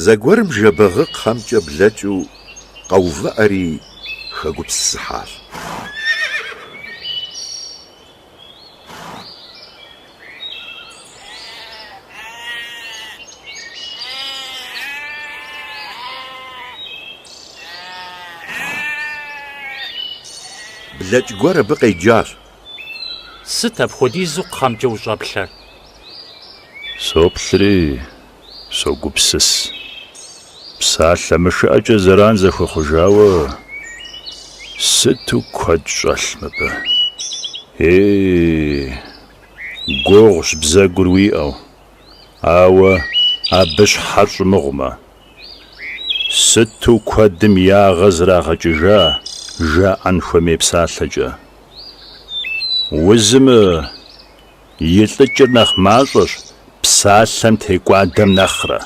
Зэгуэрым жэбагъы кхъэмкӏэ блэкӏыу къэувыӏэри хэгупсысыхьащ. Блэкӏ гуэр абы къеджащ. Сыт апхуэдизу кхъэмкӏэ ущӏэплъэр? Соплъри, согупсыс. Псалъэ мышыӏэкӏэ зэран зэхуэхъужауэ сыту куэд щӏэлъ мыбы. Гугъущ бзэгур уиӏэу, ауэ абы щхьэр щӏымыгъумэ. Сыту куэдым ягъэ зрагъэкӏыжа жаӏэн хуемей псалъэкӏэ. Узым и лӏыкӏыр нэхъ мащӏэщ псалъэм текӏуадэм нэхърэ.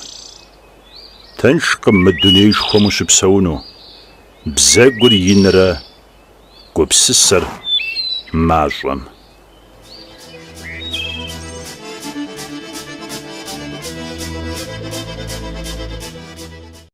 Тыншкъым мы дунейшхуэм ущыпсэуну. Бзэгур инрэ, гупсысэр мащӏэм.